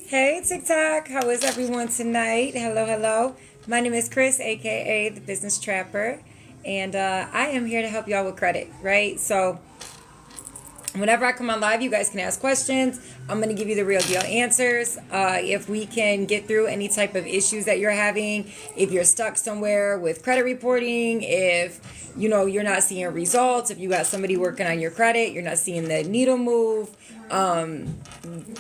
Hey TikTok, how is everyone tonight? Hello, hello. My name is Chris, aka the Business Trapper, and I am here to help y'all with credit, right? So, whenever I come on live, you guys can ask questions. I'm going to give you the real deal answers. If we can get through any type of issues that you're having, if you're stuck somewhere with credit reporting, if you're not seeing results, if you got somebody working on your credit, you're not seeing the needle move,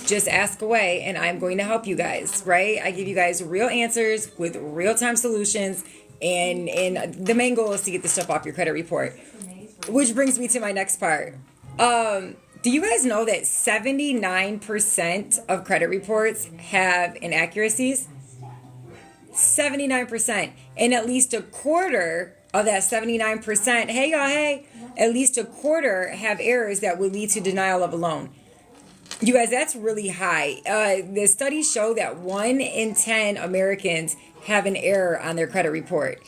just ask away and I'm going to help you guys, right? I give you guys real answers with real-time solutions, and the main goal is to get the stuff off your credit report. Which brings me to my next part. Do you guys know that 79% of credit reports have inaccuracies? 79%. And at least a quarter of that 79%, hey y'all, hey, at least a quarter have errors that would lead to denial of a loan. You guys, that's really high. The studies show that 1 in 10 Americans have an error on their credit report.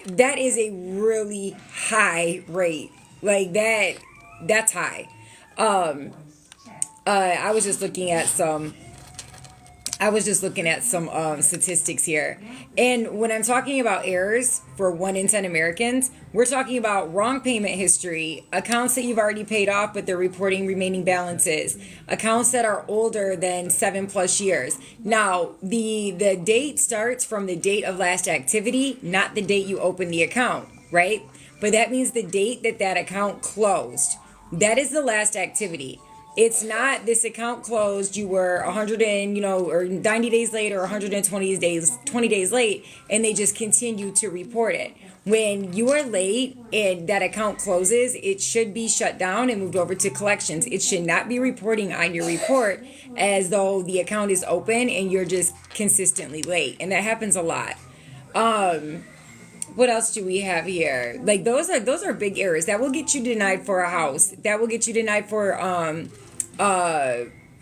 That is a really high rate. Like that's high. I was just looking at some statistics here. And when I'm talking about errors for 1 in 10 Americans, we're talking about wrong payment history, accounts that you've already paid off but they're reporting remaining balances, accounts that are older than 7+ years. Now, the date starts from the date of last activity, not the date you open the account, right? But that means the date that account closed. That is the last activity. It's not this account closed, you were 100 and, or 90 days late or 120 days late, and they just continue to report it. When you are late and that account closes, it should be shut down and moved over to collections. It should not be reporting on your report as though the account is open and you're just consistently late. And that happens a lot. What else do we have here? Like those are big errors that will get you denied for a house. That will get you denied for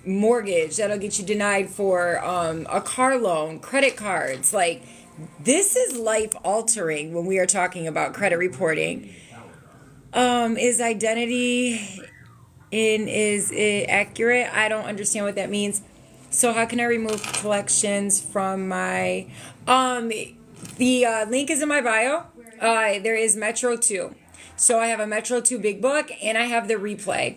mortgage. That'll get you denied for a car loan, credit cards. Like this is life altering when we are talking about credit reporting. Is it accurate? I don't understand what that means. So how can I remove collections from my the link is in my bio. There is Metro 2. So I have a Metro 2 Big Book and I have the replay.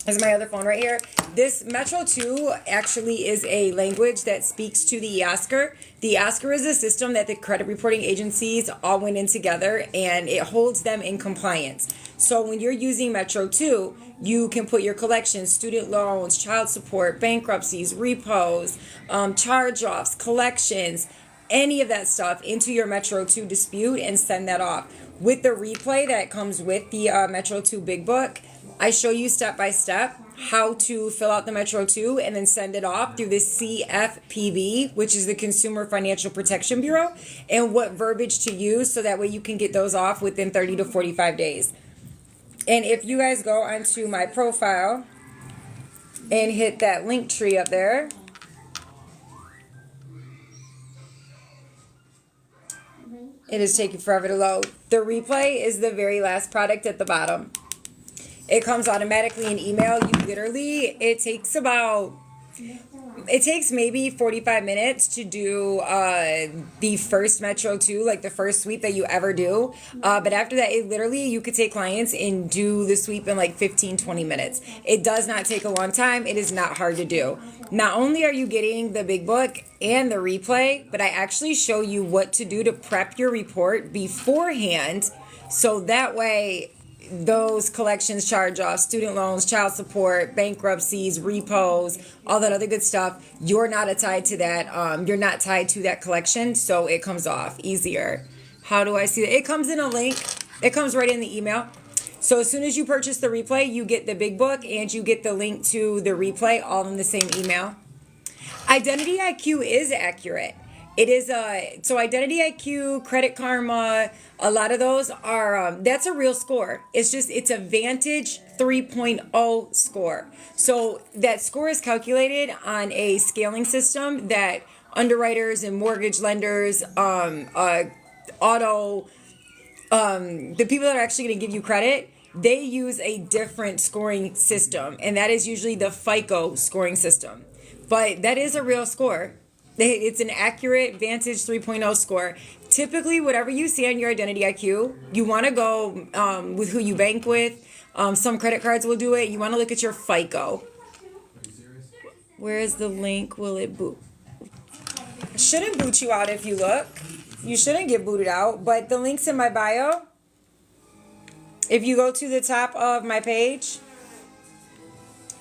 This is my other phone right here. This Metro 2 actually is a language that speaks to the eOscar. The eOscar is a system that the credit reporting agencies all went in together and it holds them in compliance. So when you're using Metro 2, you can put your collections, student loans, child support, bankruptcies, repos, charge-offs, collections, any of that stuff into your Metro 2 dispute and send that off. With the replay that comes with the Metro 2 Big Book, I show you step by step how to fill out the Metro 2 and then send it off through the CFPB, which is the Consumer Financial Protection Bureau, and what verbiage to use so that way you can get those off within 30 to 45 days. And if you guys go onto my profile and hit that link tree up there, it is taking forever to load. The replay is the very last product at the bottom. It comes automatically in email. It takes maybe 45 minutes to do the first Metro 2, like the first sweep that you ever do. But after that, you could take clients and do the sweep in like 15, 20 minutes. It does not take a long time. It is not hard to do. Not only are you getting the Big Book and the replay, but I actually show you what to do to prep your report beforehand. So that way, those collections, charge-offs, student loans, child support, bankruptcies, repos, all that other good stuff, you're not tied to that. You're not tied to that collection, so it comes off easier. How do I see that? It comes in a link. It comes right in the email. So as soon as you purchase the replay, you get the Big Book and you get the link to the replay all in the same email. Identity IQ is accurate. It is so Identity IQ, Credit Karma, a lot of those are that's a real score. It's a Vantage 3.0 score. So that score is calculated on a scaling system that underwriters and mortgage lenders, the people that are actually going to give you credit, they use a different scoring system, and that is usually the FICO scoring system. but that is a real score. It's an accurate Vantage 3.0 score. Typically, whatever you see on your Identity IQ, you want to go with who you bank with. Some credit cards will do it. You want to look at your FICO. Where is the link? Will it boot? Shouldn't boot you out if you look. You shouldn't get booted out, but the link's in my bio. If you go to the top of my page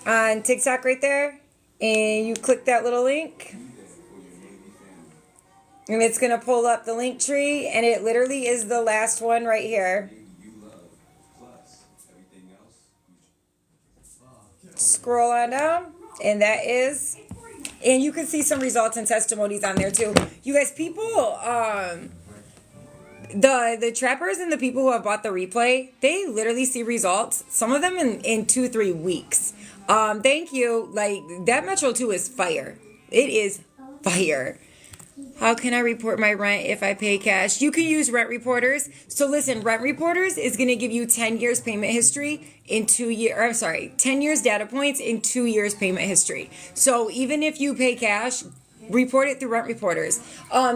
on TikTok right there, and you click that little link, and it's going to pull up the link tree, and it literally is the last one right here. Scroll on down, and that is, and you can see some results and testimonies on there too. You guys, people, the trappers and the people who have bought the replay, they literally see results, some of them in 2-3 weeks. Thank you. Like, that Metro 2 is fire. It is fire. How can I report my rent if I pay cash? You can use Rent Reporters. So listen, Rent Reporters is going to give you 10 years payment history in 2 years. 10 years data points in 2 years payment history. So even if you pay cash, report it through Rent Reporters.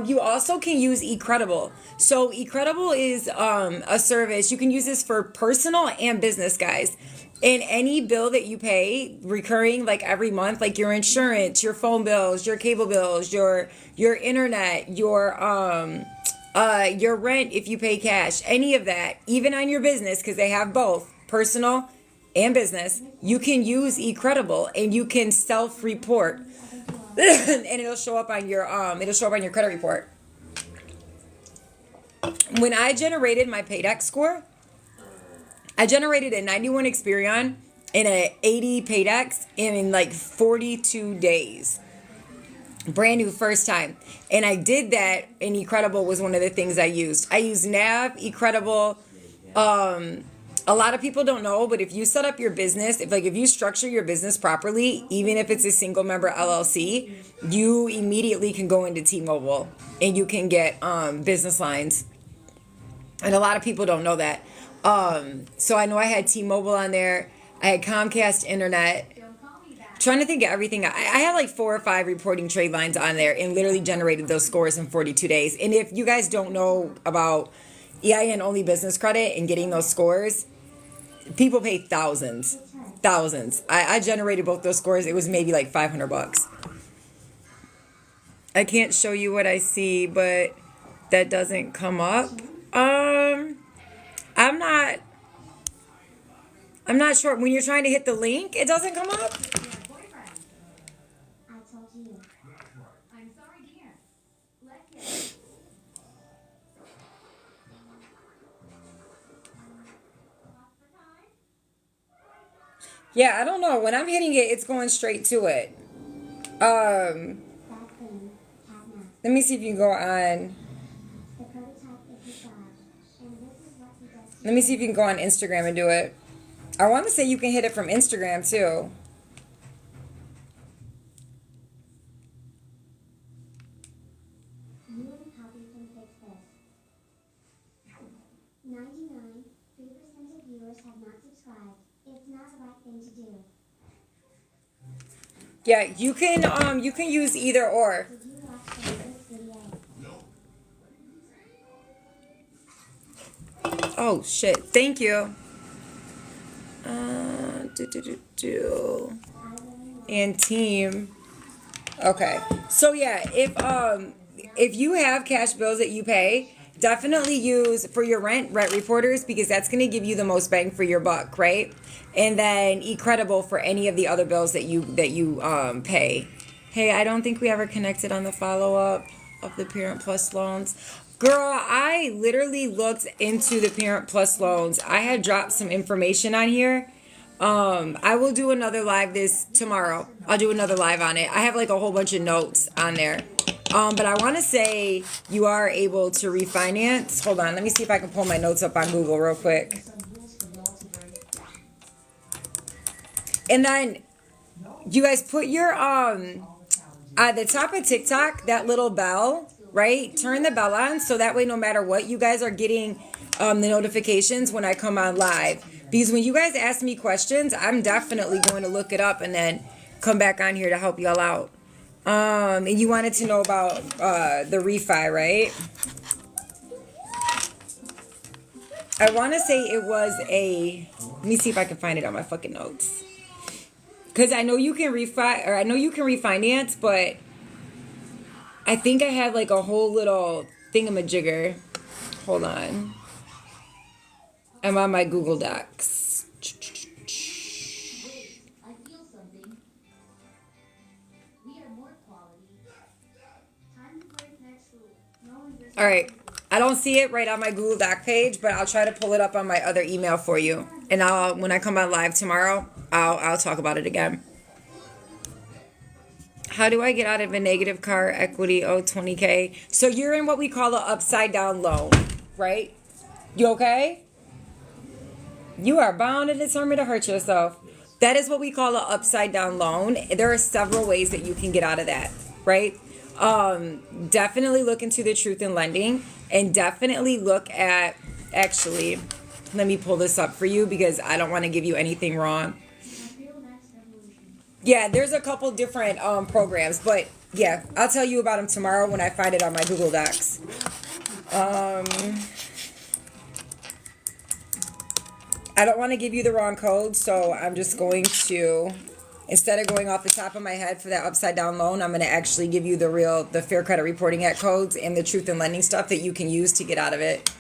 You also can use eCredible. So eCredible is a service. You can use this for personal and business, guys. And any bill that you pay recurring, like every month, like your insurance, your phone bills, your cable bills, your internet, your rent if you pay cash, any of that, even on your business, because they have both personal and business, you can use eCredible and you can self-report, and it'll show up on your credit report. When I generated my Paydex score, I generated a 91 Experian and an 80 Paydex in like 42 days. Brand new, first time. And I did that, and eCredible was one of the things I used. I used Nav, eCredible. A lot of people don't know, but if you set up your business, if you structure your business properly, even if it's a single member LLC, you immediately can go into T-Mobile and you can get business lines. And a lot of people don't know that. So I know I had T-Mobile on there. I had Comcast Internet. Trying to think of everything. I had like 4 or 5 reporting trade lines on there and literally generated those scores in 42 days. And if you guys don't know about EIN only business credit and getting those scores, people pay thousands. I generated both those scores. It was maybe like $500. I can't show you what I see, but that doesn't come up. I'm not sure. When you're trying to hit the link, it doesn't come up. Yeah, I don't know. When I'm hitting it, it's going straight to it. Let me see if you can go on. Let me see if you can go on Instagram and do it. I want to say you can hit it from Instagram too. Yeah, you can use either or. Oh shit! Thank you. And team. Okay. So yeah, if you have cash bills that you pay, definitely use for your rent reporters, because that's going to give you the most bang for your buck, right? And then eCredible for any of the other bills that you pay. Hey, I don't think we ever connected on the follow-up of the Parent Plus loans. Girl, I literally looked into the Parent Plus loans. I had dropped some information on here. I will do another live this tomorrow. I'll do another live on it. I have like a whole bunch of notes on there. But I want to say you are able to refinance. Hold on. Let me see if I can pull my notes up on Google real quick. And then you guys put your, at the top of TikTok, that little bell, right? Turn the bell on so that way no matter what, you guys are getting the notifications when I come on live. Because when you guys ask me questions, I'm definitely going to look it up and then come back on here to help y'all out. And you wanted to know about the refi, right? I want to say it was let me see if I can find it on my fucking notes. Because I know you can refinance, but I think I have like a whole little thingamajigger. Hold on. I'm on my Google Docs. All right. I don't see it right on my Google Doc page, but I'll try to pull it up on my other email for you. And when I come on live tomorrow, I'll talk about it again. How do I get out of a negative car equity? Oh, 20K. So you're in what we call an upside down loan, right? You okay? You are bound and determined to hurt yourself. That is what we call an upside down loan. There are several ways that you can get out of that, right? Definitely look into the truth in lending, and definitely look at, actually, let me pull this up for you because I don't want to give you anything wrong. Yeah, there's a couple different programs, but yeah, I'll tell you about them tomorrow when I find it on my Google Docs. I don't want to give you the wrong code, so I'm just going to, instead of going off the top of my head for that upside down loan, I'm going to actually give you the Fair Credit Reporting Act codes and the truth in lending stuff that you can use to get out of it.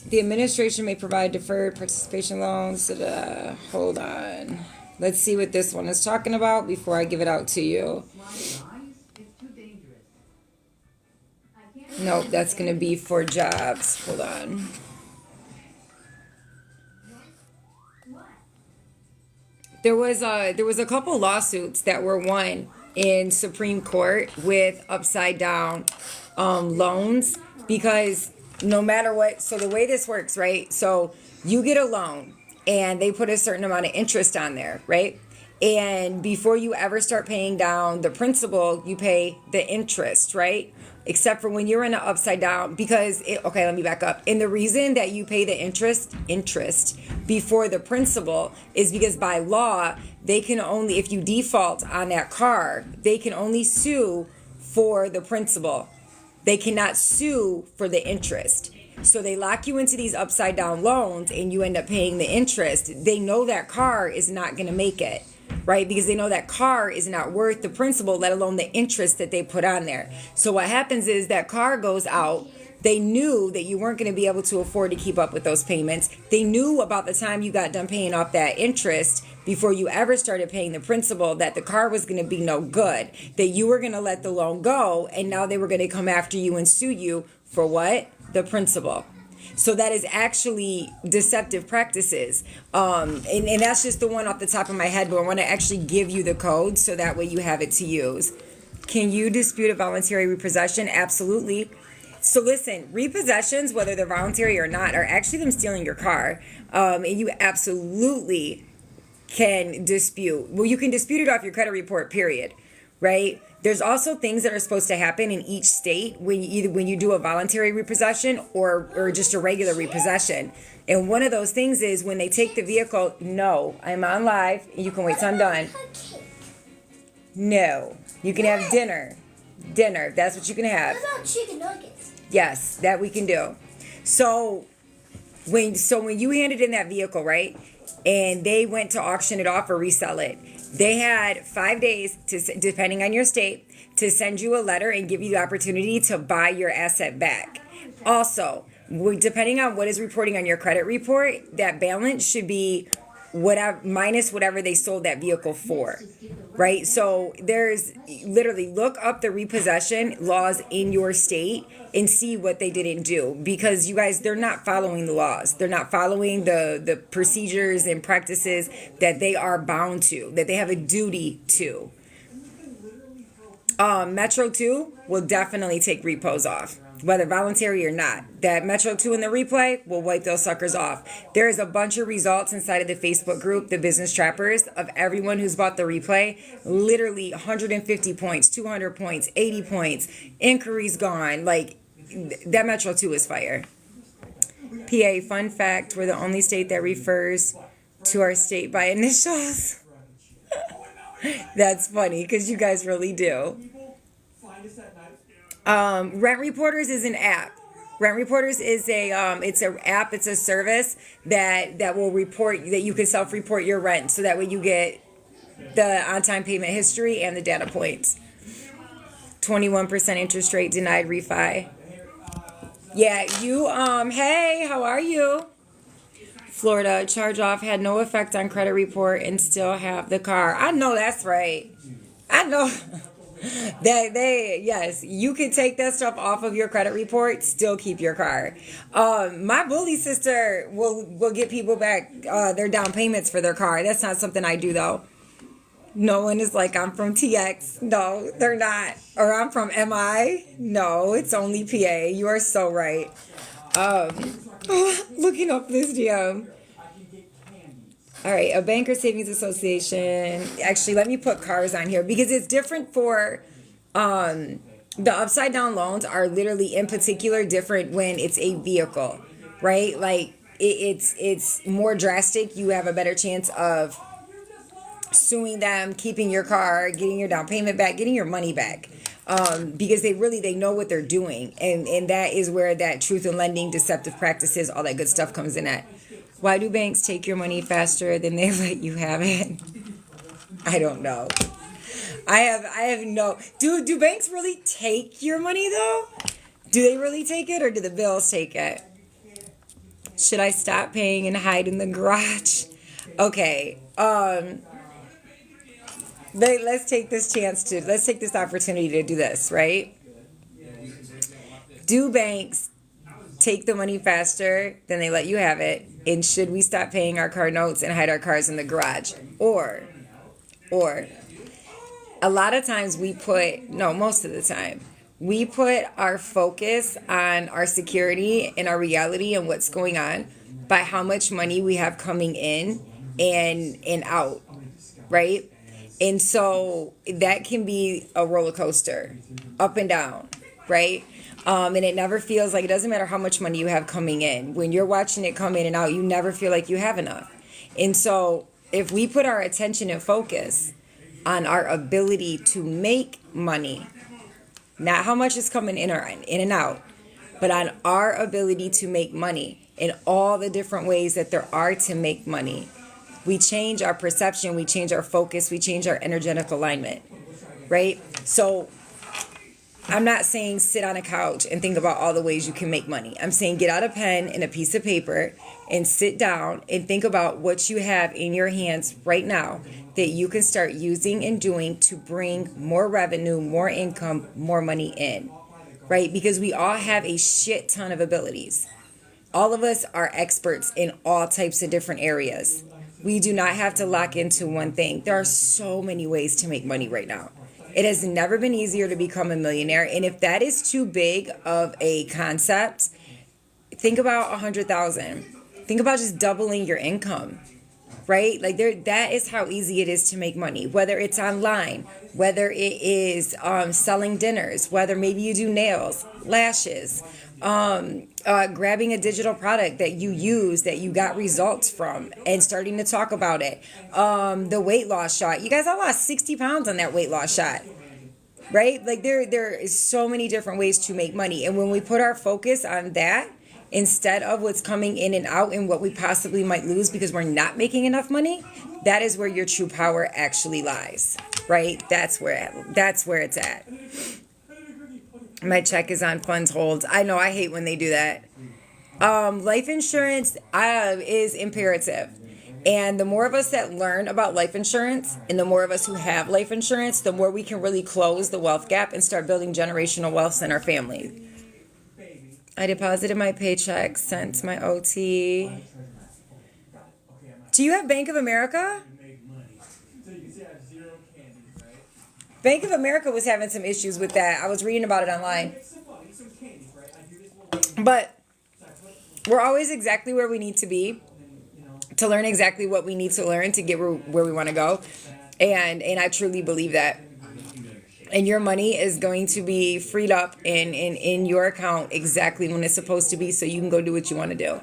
The administration may provide deferred participation loans. Hold on. Let's see what this one is talking about before I give it out to you. Nope, that's going to be for jobs. Hold on. There was a couple lawsuits that were won in Supreme Court with upside down loans, because no matter what, so the way this works, right? So you get a loan and they put a certain amount of interest on there, right? And before you ever start paying down the principal, you pay the interest, right? Except for when you're in an upside down, okay, let me back up. And the reason that you pay the interest before the principal is because by law, they can only, if you default on that car, they can only sue for the principal. They cannot sue for the interest. So they lock you into these upside down loans and you end up paying the interest. They know that car is not going to make it, right? Because they know that car is not worth the principal, let alone the interest that they put on there. So what happens is that car goes out. They knew that you weren't going to be able to afford to keep up with those payments. They knew about the time you got done paying off that interest, before you ever started paying the principal, that the car was going to be no good, that you were going to let the loan go, and now they were going to come after you and sue you for what? The principal. So that is actually deceptive practices. And that's just the one off the top of my head, but I want to actually give you the code so that way you have it to use. Can you dispute a voluntary repossession? Absolutely. So listen, repossessions, whether they're voluntary or not, are actually them stealing your car. And you absolutely can dispute. Well, you can dispute it off your credit report, period, right? There's also things that are supposed to happen in each state when you do a voluntary repossession or just a regular repossession. And one of those things is when they take the vehicle. No, I'm on live. You can wait till I'm done. No, you can have dinner. That's what you can have. What about chicken nuggets? Yes, that we can do. So when you handed in that vehicle, right, and they went to auction it off or resell it, they had 5 days, depending on your state, to send you a letter and give you the opportunity to buy your asset back. Also, depending on what is reporting on your credit report, that balance should be minus whatever they sold that vehicle for, right? So there's literally, look up the repossession laws in your state and see what they didn't do, because you guys, they're not following the laws. They're not following the procedures and practices that they are bound to, that they have a duty to. Metro 2 will definitely take repos off. whether voluntary or not. That Metro 2 in the replay will wipe those suckers off. There is a bunch of results inside of the Facebook group, the Business Trappers, of everyone who's bought the replay. Literally 150 points, 200 points, 80 points, inquiries gone. Like, that Metro 2 is fire. PA, fun fact, we're the only state that refers to our state by initials. That's funny, because you guys really do. Rent Reporters is an app. Rent Reporters is it's an app, it's a service that will report, that you can self-report your rent, so that way you get the on-time payment history and the data points. 21% interest rate denied refi. Yeah, you, hey, how are you? Florida, charge-off had no effect on credit report and still have the car. I know that's right. I know. Yes, you can take that stuff off of your credit report, still keep your car. My bully sister will get people back their down payments for their car. That's not something I do though. No one is like, I'm from TX. No, they're not. Or I'm from MI. No, it's only PA. You are so right. Looking up this DM. All right, a banker savings association. Actually, let me put cars on here because it's different for the upside down loans are literally in particular different when it's a vehicle, right? Like it's more drastic. You have a better chance of suing them, keeping your car, getting your down payment back, getting your money back. Because they know what they're doing. And that is where that truth in lending, deceptive practices, all that good stuff comes in at. Why do banks take your money faster than they let you have it? I don't know. I have no... Do banks really take your money though? Do they really take it or do the bills take it? Should I stop paying and hide in the garage? Okay. Let's take this opportunity to do this, right? Do banks take the money faster than they let you have it? And should we stop paying our car notes and hide our cars in the garage? Or a lot of times most of the time, we put our focus on our security and our reality and what's going on by how much money we have coming in and out, right? And so that can be a roller coaster, up and down, right? And it never feels like, it doesn't matter how much money you have coming in. When you're watching it come in and out, you never feel like you have enough. And so if we put our attention and focus on our ability to make money, not how much is coming in and out, but on our ability to make money in all the different ways that there are to make money, we change our perception, we change our focus, we change our energetic alignment, right? So I'm not saying sit on a couch and think about all the ways you can make money. I'm saying get out a pen and a piece of paper and sit down and think about what you have in your hands right now that you can start using and doing to bring more revenue, more income, more money in, right? Because we all have a shit ton of abilities. All of us are experts in all types of different areas. We do not have to lock into one thing. There are so many ways to make money right now. It has never been easier to become a millionaire. And if that is too big of a concept, think about 100,000. Think about just doubling your income, right? Like that is how easy it is to make money, whether it's online, whether it is selling dinners, whether maybe you do nails, lashes, grabbing a digital product that you use, that you got results from, and starting to talk about it. The weight loss shot. You guys, I lost 60 pounds on that weight loss shot, right? Like there is so many different ways to make money. And when we put our focus on that, instead of what's coming in and out and what we possibly might lose because we're not making enough money, that is where your true power actually lies, right? That's where it's at. My check is on funds hold. I know, I hate when they do that. Life insurance is imperative. And the more of us that learn about life insurance and the more of us who have life insurance, the more we can really close the wealth gap and start building generational wealth in our family. I deposited my paycheck, sent my OT. Do you have Bank of America? Bank of America was having some issues with that. I was reading about it online. But we're always exactly where we need to be to learn exactly what we need to learn to get where we want to go. And I truly believe that. And your money is going to be freed up in your account exactly when it's supposed to be, so you can go do what you want to do.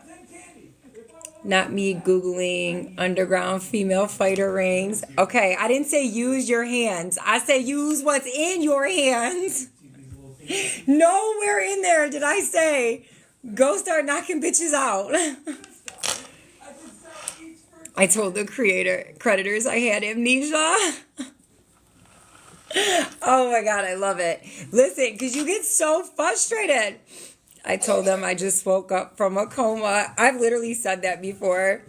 Not me Googling underground female fighter rings. Okay, I didn't say use your hands. I say use what's in your hands. Nowhere in there did I say go start knocking bitches out. I told the creditors I had amnesia. Oh my God, I love it. Listen, because you get so frustrated. I told them I just woke up from a coma. I've literally said that before.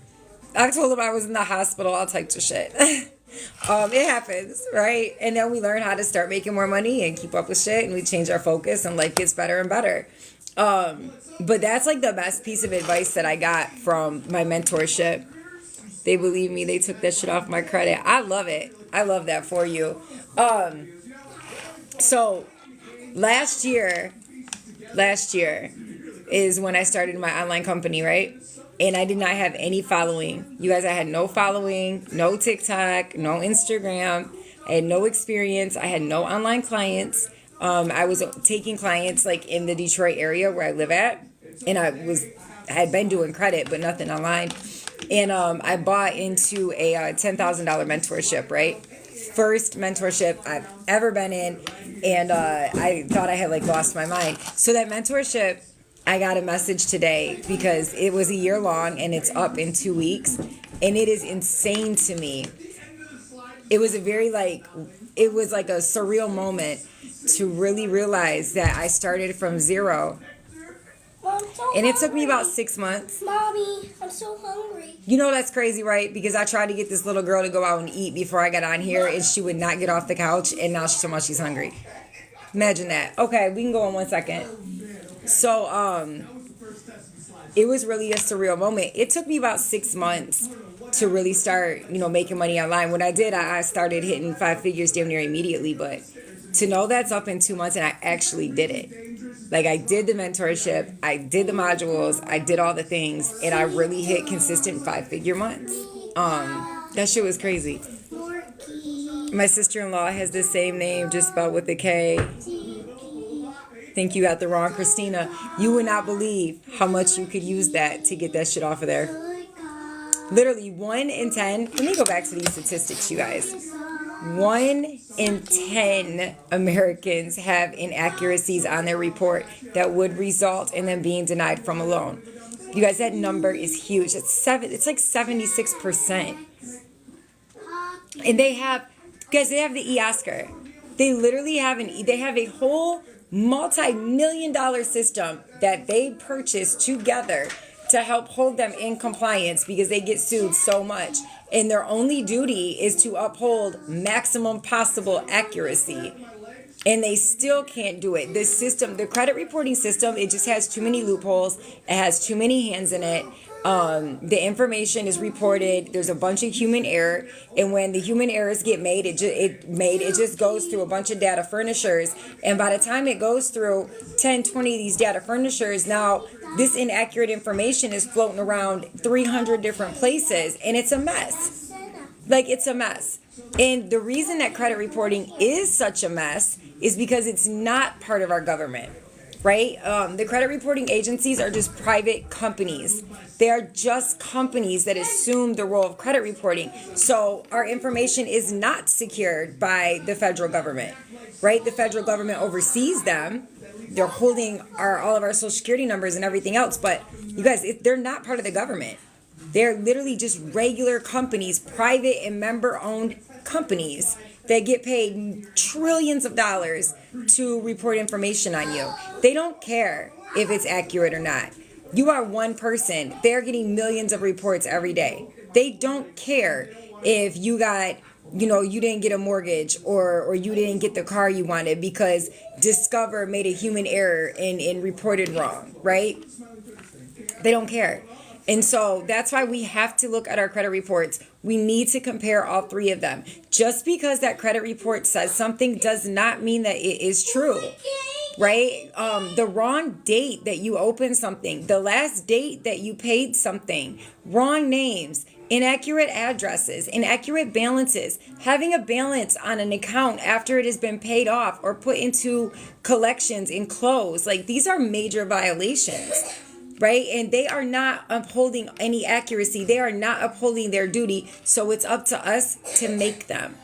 I've told them I was in the hospital, all types of shit. It happens, right? And then we learn how to start making more money and keep up with shit, and we change our focus, and life gets better and better. But that's like the best piece of advice that I got from my mentorship. They believe me. They took that shit off my credit. I love it. I love that for you. So last year is when I started my online company, right? And I did not have any following. You guys, I had no following, no TikTok, no Instagram. I had no experience. I had no online clients. I was taking clients like in the Detroit area where I live at. And I had been doing credit, but nothing online. And I bought into a $10,000 mentorship, right? First mentorship I've ever been in. And I thought I had like lost my mind. So that mentorship, I got a message today because it was a year long and it's up in 2 weeks. And it is insane to me. It was it was like a surreal moment to really realize that I started from zero. Mom, and it took me about 6 months. Mommy, I'm so hungry. You know that's crazy, right? Because I tried to get this little girl to go out and eat before I got on here, and she would not get off the couch, and now she's so much she's hungry. Imagine that. Okay, we can go in 1 second. So, it was really a surreal moment. It took me about 6 months to really start, making money online. When I did, I started hitting 5 figures damn near immediately, but to know that's up in 2 months and I actually did it. Like I did the mentorship, I did the modules, I did all the things, and I really hit consistent 5-figure months. That shit was crazy. My sister-in-law has the same name, just spelled with a K. Think you got the wrong Christina. You would not believe how much you could use that to get that shit off of there. Literally 1 in 10. Let me go back to these statistics, you guys. 1 in 10 Americans have inaccuracies on their report that would result in them being denied from a loan. You guys, that number is huge. It's like 76%. And they have the eOscar. They literally have they have a whole multi-million-dollar system that they purchased together to help hold them in compliance because they get sued so much. And their only duty is to uphold maximum possible accuracy. And they still can't do it. This system, the credit reporting system, it just has too many loopholes. It has too many hands in it. The information is reported. There's a bunch of human error. And when the human errors get made, it just goes through a bunch of data furnishers. And by the time it goes through 10, 20 of these data furnishers, now this inaccurate information is floating around 300 different places. And it's a mess. Like, it's a mess. And the reason that credit reporting is such a mess is because it's not part of our government, right? The credit reporting agencies are just private companies. They are just companies that assume the role of credit reporting. So our information is not secured by the federal government, right? The federal government oversees them. They're holding all of our social security numbers and everything else. But you guys, they're not part of the government. They're literally just regular companies, private and member-owned companies that get paid trillions of dollars to report information on you. They don't care if it's accurate or not. You are one person. They're getting millions of reports every day. They don't care if you got, you didn't get a mortgage or you didn't get the car you wanted because Discover made a human error and reported wrong, right? They don't care. And so that's why we have to look at our credit reports. We need to compare all 3 of them. Just because that credit report says something does not mean that it is true. right? The wrong date that you opened something, the last date that you paid something, wrong names, inaccurate addresses, inaccurate balances, having a balance on an account after it has been paid off or put into collections and closed. Like, these are major violations, right? And they are not upholding any accuracy. They are not upholding their duty. So it's up to us to make them.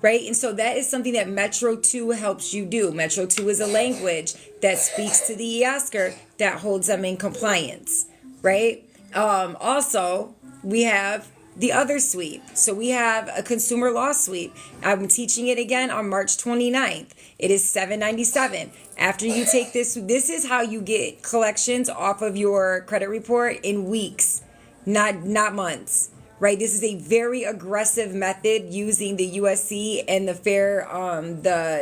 Right? And so that is something that Metro 2 helps you do. Metro 2 is a language that speaks to the EOSCR that holds them in compliance. Right? Also, we have the other sweep. So we have a consumer law sweep. I'm teaching it again on March 29th. It is $7.97. After you take this is how you get collections off of your credit report in weeks, not months. Right, this is a very aggressive method using the USC and the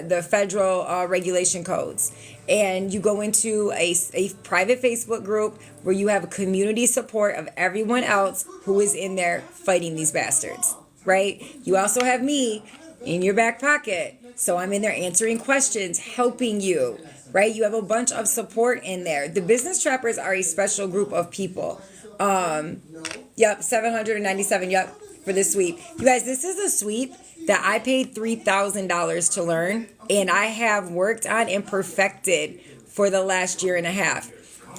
the federal regulation codes. And you go into a private Facebook group where you have community support of everyone else who is in there fighting these bastards. Right, you also have me in your back pocket, so I'm in there answering questions, helping you. Right, you have a bunch of support in there. The business trappers are a special group of people. Yep, $797, yep, for this sweep. You guys, this is a sweep that I paid $3,000 to learn, and I have worked on and perfected for the last year and a half.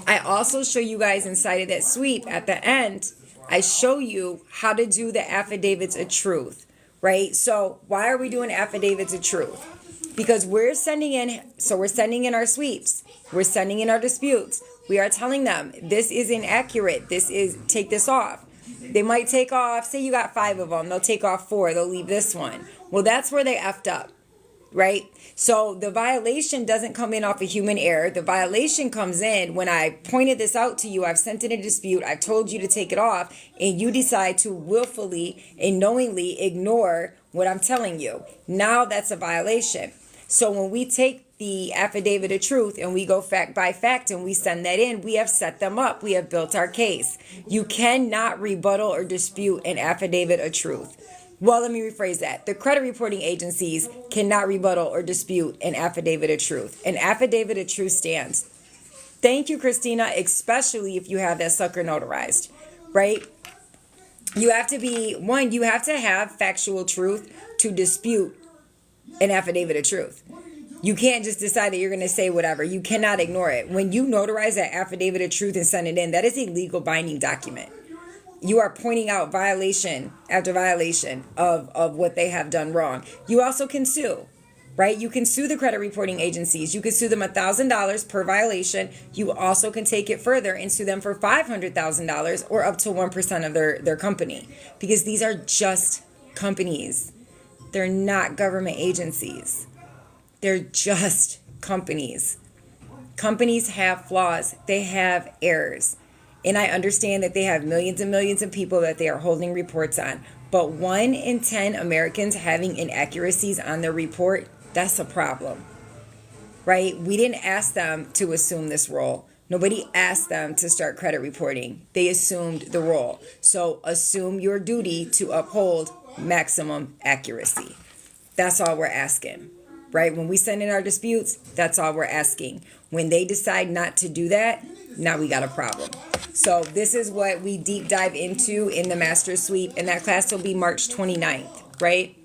I also show you guys inside of that sweep at the end, I show you how to do the affidavits of truth, right? So why are we doing affidavits of truth? Because we're sending in our sweeps. We're sending in our disputes. We are telling them, this is inaccurate. Take this off. They might take off, say you got 5 of them. They'll take off 4. They'll leave this one. Well, that's where they effed up, right? So the violation doesn't come in off a human error. The violation comes in when I pointed this out to you. I've sent in a dispute. I've told you to take it off. And you decide to willfully and knowingly ignore what I'm telling you. Now that's a violation. So when we take the affidavit of truth and we go fact by fact and we send that in, we have set them up. We have built our case. You cannot rebuttal or dispute an affidavit of truth. Well, let me rephrase that. The credit reporting agencies cannot rebuttal or dispute an affidavit of truth. An affidavit of truth stands. Thank you, Christina, especially if you have that sucker notarized, right? You have to have factual truth to dispute an affidavit of truth. You can't just decide that you're going to say whatever. You cannot ignore it. When you notarize that affidavit of truth and send it in, that is a legal binding document. You are pointing out violation after violation of what they have done wrong. You also can sue, right? You can sue the credit reporting agencies. You can sue them $1,000 per violation. You also can take it further and sue them for $500,000 or up to 1% of their company, because these are just companies. They're not government agencies. They're just companies. Companies have flaws. They have errors. And I understand that they have millions and millions of people that they are holding reports on. But 1 in 10 Americans having inaccuracies on their report, that's a problem. Right? We didn't ask them to assume this role. Nobody asked them to start credit reporting. They assumed the role. So assume your duty to uphold maximum accuracy. That's all we're asking. Right? When we send in our disputes, that's all we're asking. When they decide not to do that, now we got a problem. So this is what we deep dive into in the Master Sweep, and that class will be March 29th, right?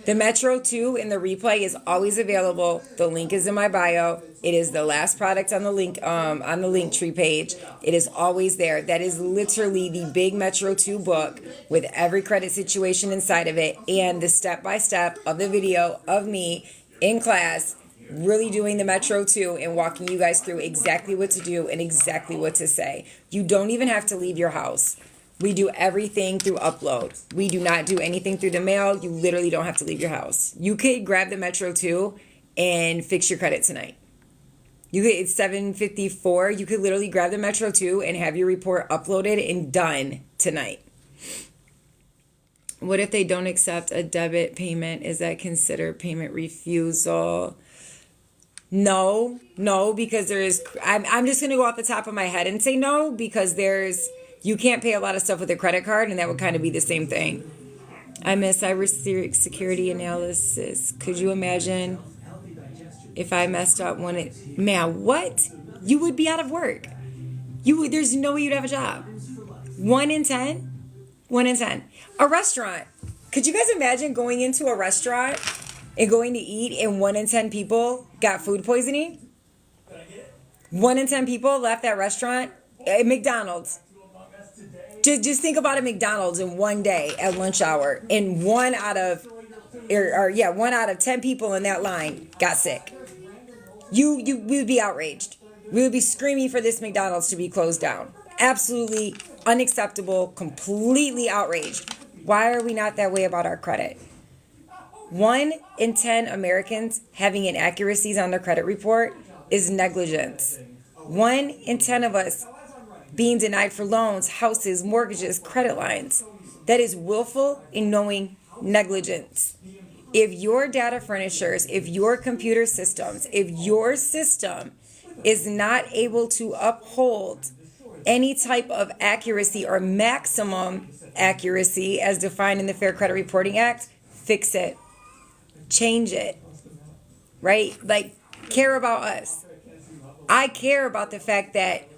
The Metro 2 in the replay is always available. The link is in my bio. It is the last product on the link Linktree page. It is always there. That is literally the big Metro 2 book with every credit situation inside of it and the step-by-step of the video of me in class really doing the Metro 2 and walking you guys through exactly what to do and exactly what to say. You don't even have to leave your house. We do everything through upload. We do not do anything through the mail. You literally don't have to leave your house. You could grab the Metro 2 and fix your credit tonight. It's 7:54. You could literally grab the Metro 2 and have your report uploaded and done tonight. What if they don't accept a debit payment? Is that considered payment refusal? No, because I'm just going to go off the top of my head and say no, because you can't pay a lot of stuff with a credit card, and that would kind of be the same thing. I miss cybersecurity analysis. Could you imagine If I messed up man, what? You would be out of work. There's no way you'd have a job. 1 in 10? 1 in 10. A restaurant. Could you guys imagine going into a restaurant and going to eat and 1 in 10 people got food poisoning? 1 in 10 people left that restaurant at McDonald's. Just think about a McDonald's in one day at lunch hour, and 1 out of 10 people in that line got sick. We would be outraged. We would be screaming for this McDonald's to be closed down. Absolutely unacceptable, completely outraged. Why are we not that way about our credit? 1 in 10 Americans having inaccuracies on their credit report is negligence. 1 in 10 of us being denied for loans, houses, mortgages, credit lines. That is willful and knowing negligence. If your data furnishers, if your computer systems, if your system is not able to uphold any type of accuracy or maximum accuracy as defined in the Fair Credit Reporting Act, fix it. Change it. Right? Like, care about us. I care about the fact that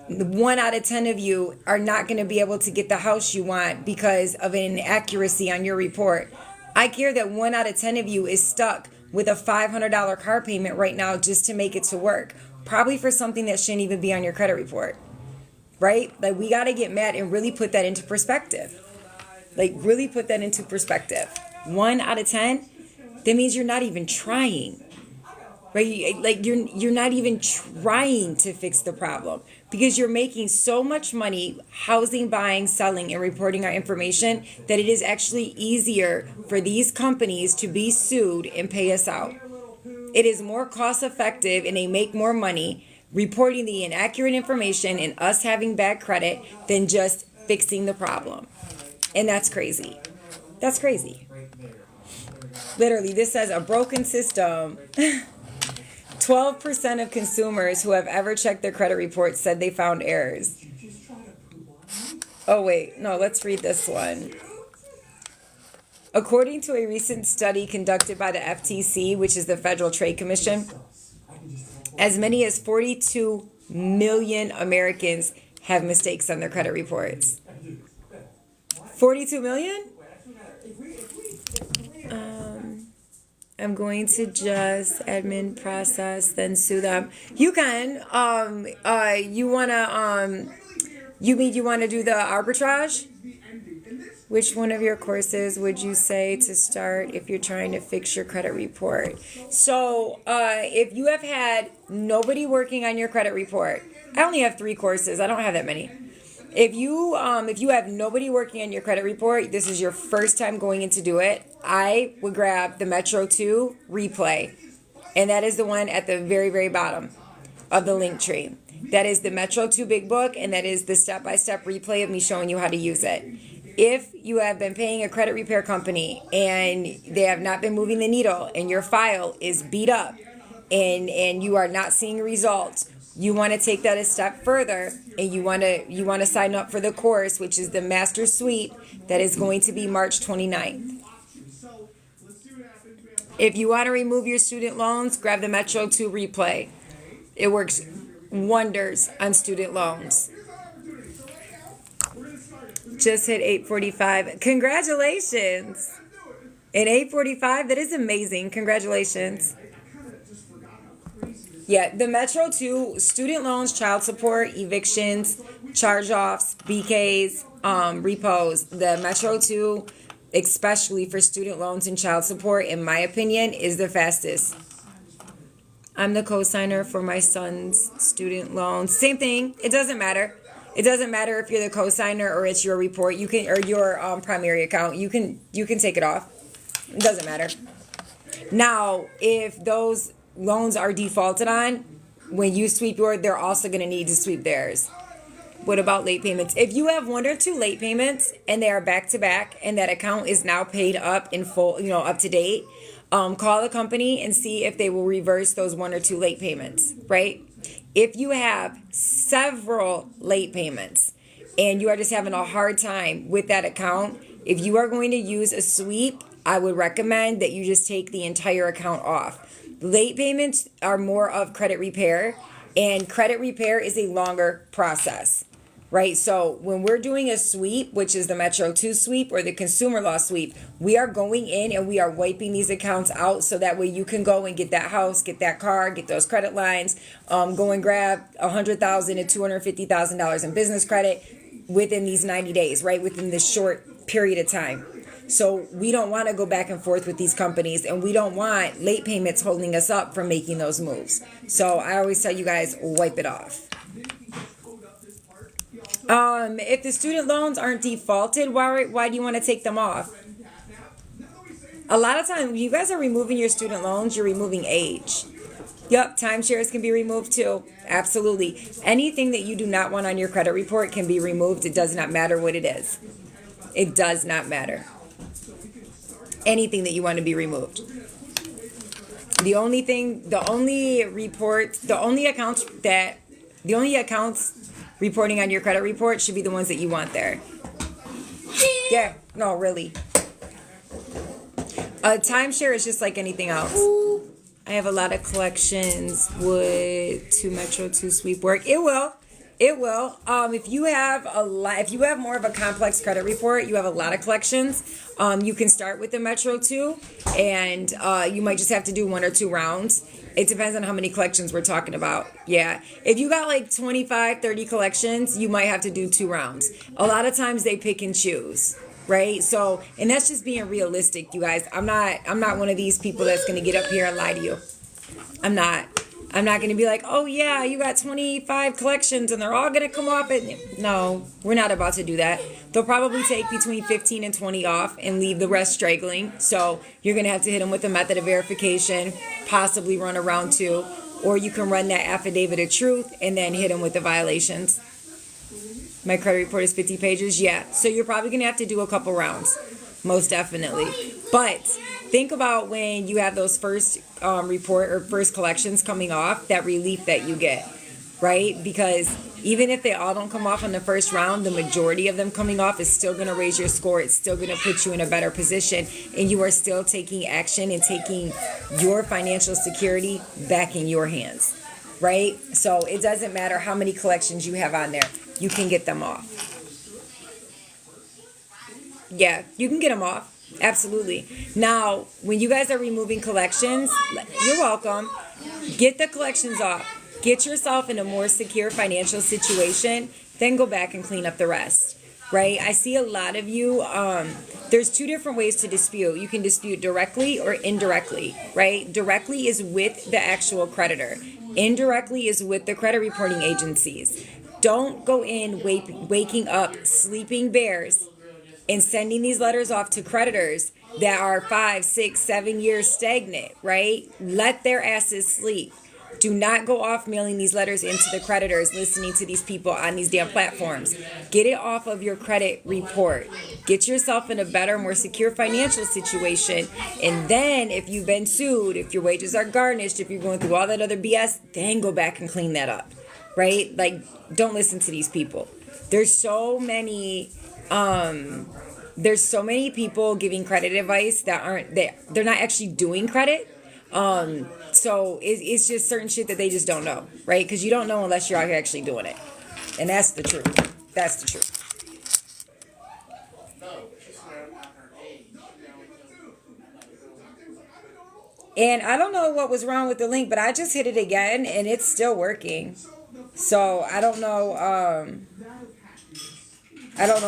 1 out of 10 of you are not going to be able to get the house you want because of an inaccuracy on your report. I care that 1 out of 10 of you is stuck with a $500 car payment right now just to make it to work. Probably for something that shouldn't even be on your credit report. Right? Like, we got to get mad and really put that into perspective. Like, really put that into perspective. 1 out of 10, that means you're not even trying. Right? Like, you're not even trying to fix the problem because you're making so much money housing, buying, selling, and reporting our information that it is actually easier for these companies to be sued and pay us out. It is more cost effective and they make more money reporting the inaccurate information and us having bad credit than just fixing the problem. And that's crazy. That's crazy. Literally, this says a broken system. 12% of consumers who have ever checked their credit report said they found errors. Oh, wait. No, let's read this one. According to a recent study conducted by the FTC, which is the Federal Trade Commission, as many as 42 million Americans have mistakes on their credit reports. 42 million? I'm going to just admin process, then sue them. You can. You wanna you wanna do the arbitrage? Which one of your courses would you say to start if you're trying to fix your credit report? So, if you have had nobody working on your credit report, I only have 3 courses. I don't have that many. If you have nobody working on your credit report, this is your first time going in to do it, I would grab the Metro 2 replay. And that is the one at the very, very bottom of the link tree. That is the Metro 2 Big Book, and that is the step-by-step replay of me showing you how to use it. If you have been paying a credit repair company and they have not been moving the needle and your file is beat up and you are not seeing results, you want to take that a step further and you want to sign up for the course, which is the Master Suite that is going to be March 29th. If you want to remove your student loans, grab the Metro 2 replay. It works wonders on student loans. Just hit 8:45. Congratulations. At 8:45, that is amazing. Congratulations. Yeah, the Metro 2, student loans, child support, evictions, charge-offs, BKs, repos. The Metro 2, especially for student loans and child support, in my opinion, is the fastest. I'm the co-signer for my son's student loans. Same thing. It doesn't matter. It doesn't matter if you're the co-signer or it's your report. You can, or your primary account. You can take it off. It doesn't matter. Now, if those loans are defaulted on, when you sweep yours, they're also going to need to sweep theirs. What about late payments? If you have 1 or 2 late payments and they are back to back and that account is now paid up in full, up to date, call the company and see if they will reverse those 1 or 2 late payments, right? If you have several late payments and you are just having a hard time with that account, if you are going to use a sweep, I would recommend that you just take the entire account off. Late payments are more of credit repair, and credit repair is a longer process, right? So when we're doing a sweep, which is the Metro 2 sweep or the consumer law sweep, we are going in and we are wiping these accounts out so that way you can go and get that house, get that car, get those credit lines, go and grab $100,000 to $250,000 in business credit within these 90 days, right? Within this short period of time. So we don't want to go back and forth with these companies, and we don't want late payments holding us up from making those moves. So I always tell you guys, wipe it off. If the student loans aren't defaulted, why do you want to take them off? A lot of times, when you guys are removing your student loans, you're removing age. Yep, timeshares can be removed too. Absolutely. Anything that you do not want on your credit report can be removed. It does not matter what it is. It does not matter. Anything that you want to be removed. The only accounts reporting on your credit report should be the ones that you want there. Yeah, no, really. A timeshare is just like anything else. I have a lot of collections. Would 2 Metro 2 sweep work? It will. It will. If you have more of a complex credit report, you have a lot of collections. You can start with the Metro 2, and you might just have to do 1 or 2 rounds. It depends on how many collections we're talking about. Yeah. If you got like 25, 30 collections, you might have to do 2 rounds. A lot of times they pick and choose, right? So, and that's just being realistic, you guys. I'm not one of these people that's going to get up here and lie to you. I'm not going to be like, oh yeah, you got 25 collections and they're all going to come off. No, we're not about to do that. They'll probably take between 15 and 20 off and leave the rest straggling. So you're going to have to hit them with a method of verification, possibly run a round 2, or you can run that affidavit of truth and then hit them with the violations. My credit report is 50 pages. Yeah. So you're probably going to have to do a couple rounds. Most definitely. But think about when you have those first report or first collections coming off, that relief that you get, right? Because even if they all don't come off on the first round, the majority of them coming off is still going to raise your score. It's still going to put you in a better position, and you are still taking action and taking your financial security back in your hands, right? So it doesn't matter how many collections you have on there. You can get them off. Yeah, you can get them off. Absolutely. Now, when you guys are removing collections, you're welcome. Get the collections off. Get yourself in a more secure financial situation. Then go back and clean up the rest. Right? I see a lot of you. There's 2 different ways to dispute. You can dispute directly or indirectly. Right? Directly is with the actual creditor. Indirectly is with the credit reporting agencies. Don't go in waking up sleeping bears and sending these letters off to creditors that are 5, 6, 7 years stagnant, right? Let their asses sleep. Do not go off mailing these letters into the creditors, listening to these people on these damn platforms. Get it off of your credit report. Get yourself in a better, more secure financial situation. And then if you've been sued, if your wages are garnished, if you're going through all that other BS, then go back and clean that up, right? Like, don't listen to these people. There's so many people giving credit advice they're not actually doing credit. So it's just certain shit that they just don't know, right? Because you don't know unless you're out here actually doing it. And that's the truth. That's the truth. And I don't know what was wrong with the link, but I just hit it again and it's still working. So I don't know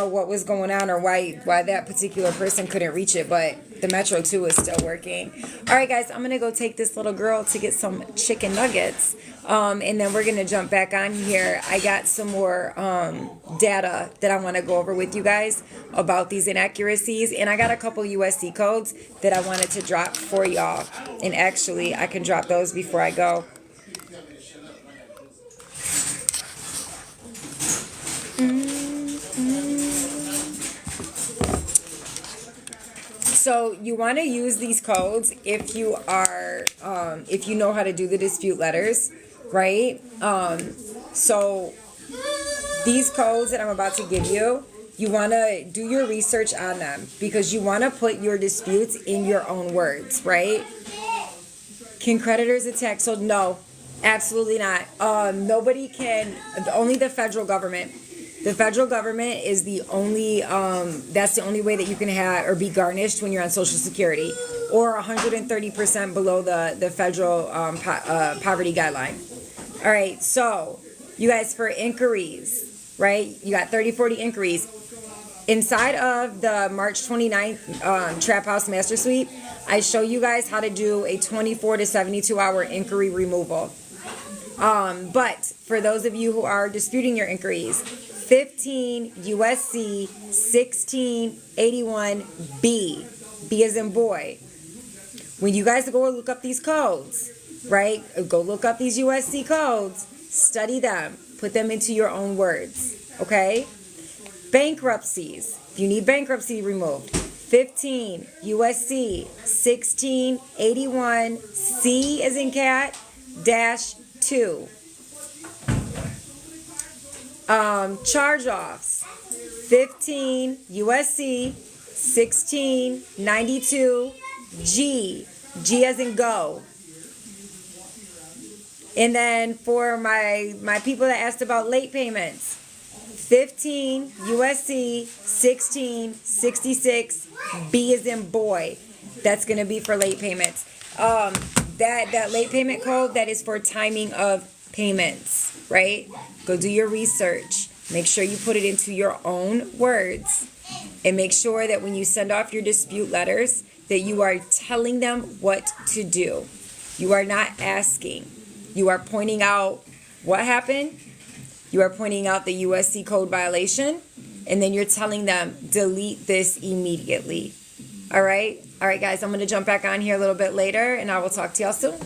what was going on or why that particular person couldn't reach it, but the Metro 2 is still working. All right, guys, I'm going to go take this little girl to get some chicken nuggets, and then we're going to jump back on here. I got some more data that I want to go over with you guys about these inaccuracies, and I got a couple USC codes that I wanted to drop for y'all, and actually, I can drop those before I go. So you want to use these codes if you are, if you know how to do the dispute letters, right? So these codes that I'm about to give you, you want to do your research on them because you want to put your disputes in your own words, right? Can creditors attack? So no, absolutely not. Nobody can. Only the federal government. The federal government is the only. That's the only way that you can have or be garnished when you're on Social Security, or 130% below the federal poverty guideline. All right. So you guys, for inquiries, right? You got 30-40 inquiries. Inside of the March 29th Trap House Master Suite, I show you guys how to do a 24 to 72 hour inquiry removal. But for those of you who are disputing your inquiries, 15 USC 1681B, B as in boy. When you guys go look up these codes, right? Go look up these USC codes, study them, put them into your own words, okay? Bankruptcies. If you need bankruptcy removed, 15 USC 1681 C as in cat -2. Charge-offs, 15 USC 1692 G as in go. And then for my people that asked about late payments, 15 USC 1666 B as in boy. That's going to be for late payments. That late payment code, that is for timing of payments, right? Go do your research. Make sure you put it into your own words, and make sure that when you send off your dispute letters that you are telling them what to do. You are not asking. You are pointing out what happened. You are pointing out the USC code violation, and then you're telling them, delete this immediately. All right? All right, guys, I'm going to jump back on here a little bit later, and I will talk to y'all soon.